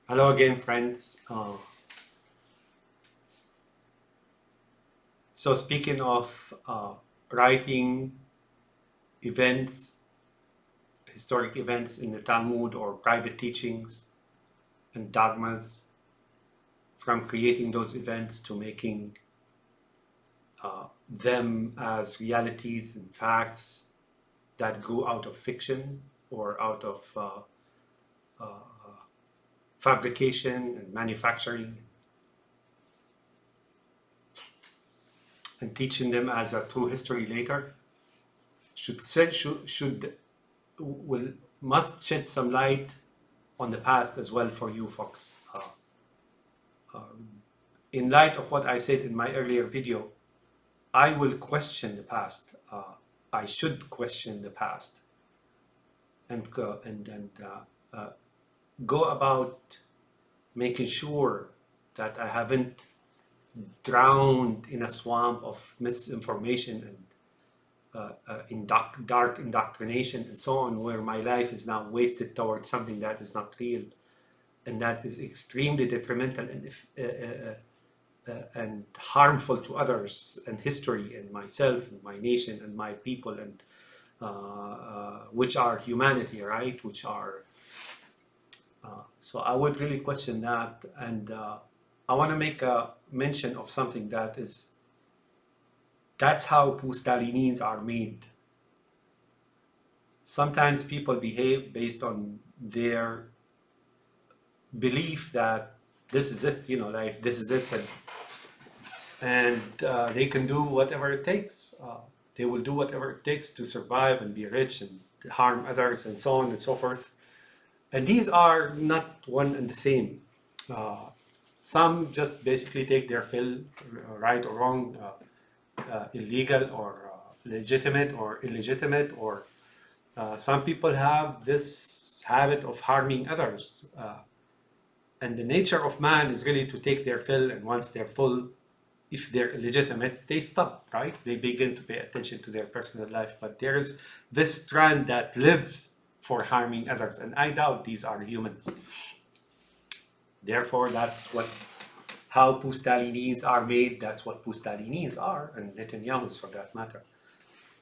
Hello again, friends. So speaking of writing events, historic events in the Talmud or private teachings and dogmas, from creating those events to making them as realities and facts that grew out of fiction or out of fabrication and manufacturing, and teaching them as a true history later should will must shed some light on the past as well for you folks. In light of what I said in my earlier video, I will question the past. I should question the past and go about making sure that I haven't drowned in a swamp of misinformation and dark indoctrination and so on, where my life is now wasted towards something that is not real and that is extremely detrimental and harmful to others and history and myself and my nation and my people and which are humanity, right? Which are so I would really question that, and I want to make a mention of something that's how post-Stalinins are made. Sometimes people behave based on their belief that this is it, life, this is it, and they can do whatever it takes. They will do whatever it takes to survive and be rich and harm others and so on and so forth. And these are not one and the same. Some just basically take their fill, right or wrong, illegal or legitimate or illegitimate, or some people have this habit of harming others. And the nature of man is really to take their fill, and once they're full, if they're illegitimate, they stop, right? They begin to pay attention to their personal life. But there's this strand that lives for harming others, and I doubt these are humans. Therefore, that's how post-Stalinins are made. That's what post-Stalinins are, and Netanyahu's for that matter.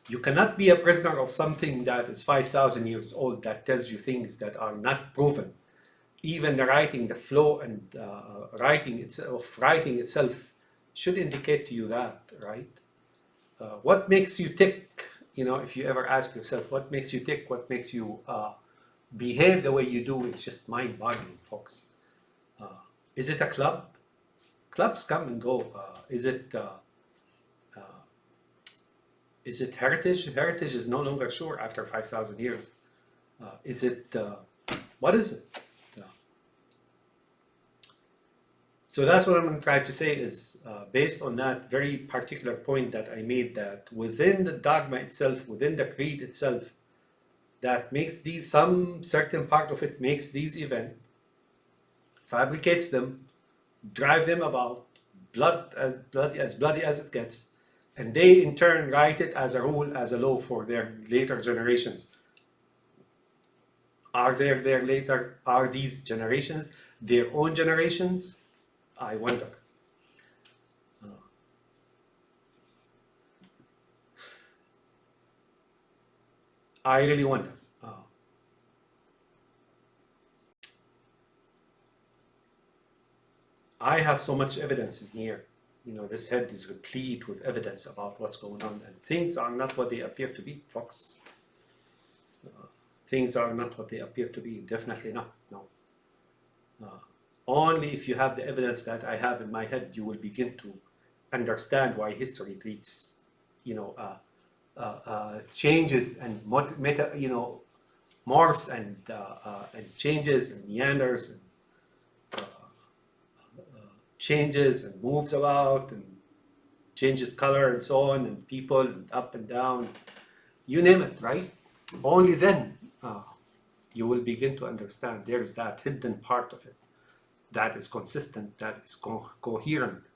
You cannot be a prisoner of something that is 5,000 years old, that tells you things that are not proven. Even the writing, the flow and writing itself should indicate to you that, right? What makes you tick? If you ever ask yourself, what makes you tick? What makes you behave the way you do? It's just mind-boggling, folks. Is it a club? Clubs come and go. Is it heritage? Heritage is no longer sure after 5,000 years. Is it? What is it? So that's what I'm going to try to say is based on that very particular point that I made, that within the dogma itself, within the creed itself, that makes some certain part of it makes these events, fabricates them, drive them about, as bloody as it gets, and they in turn write it as a rule, as a law for their later generations. Are these generations their own generations? I wonder. I really wonder. I have so much evidence in here. This head is replete with evidence about what's going on, and things are not what they appear to be, folks. Things are not what they appear to be. Definitely not. No. Only if you have the evidence that I have in my head, you will begin to understand why history treats, changes and morphs and changes and meanders and changes and moves about and changes color and so on, and people and up and down, you name it, right? Only then you will begin to understand there's that hidden part of it that is consistent, that is coherent,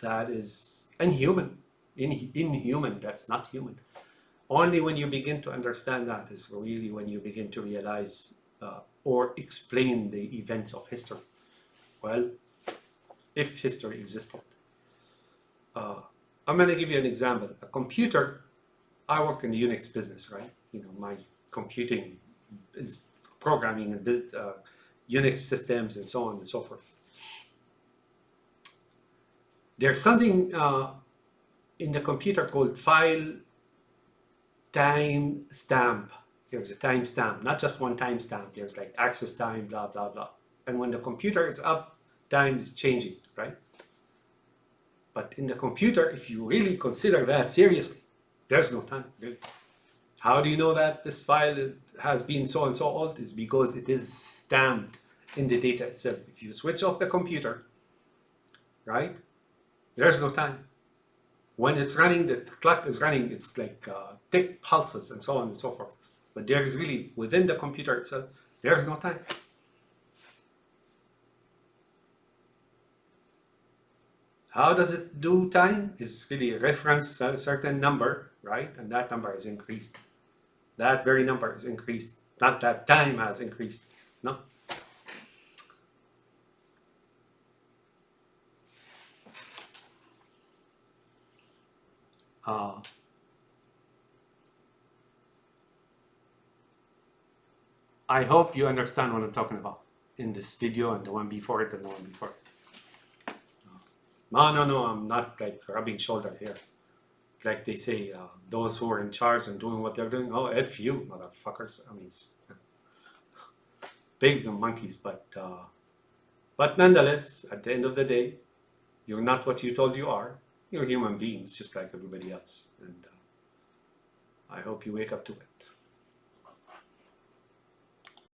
that is inhuman, that's not human. Only when you begin to understand that is really when you begin to realize or explain the events of history. Well, if history existed. I'm going to give you an example. A computer, I work in the Unix business, right? My computing is programming and Unix systems and so on and so forth. There's something in the computer called file timestamp. There's a timestamp, not just one timestamp. There's like access time, blah, blah, blah. And when the computer is up, time is changing, right? But in the computer, if you really consider that seriously, there's no time. How do you know that this file has been so and so old? Is because it is stamped in the data itself. If you switch off the computer, right, there's no time. When it's running, the clock is running, it's like tick pulses and so on and so forth. But there's really, within the computer itself, there's no time. How does it do time? It's really a reference a certain number, right? And that number is increased. That very number is increased. Not that time has increased. No. I hope you understand what I'm talking about in this video and the one before it and the one before it. No, I'm not like rubbing shoulder here. Like they say, those who are in charge and doing what they're doing, oh, F you, motherfuckers. I mean, pigs and monkeys, but nonetheless, at the end of the day, you're not what you told you are. You're human beings, just like everybody else. And I hope you wake up to it.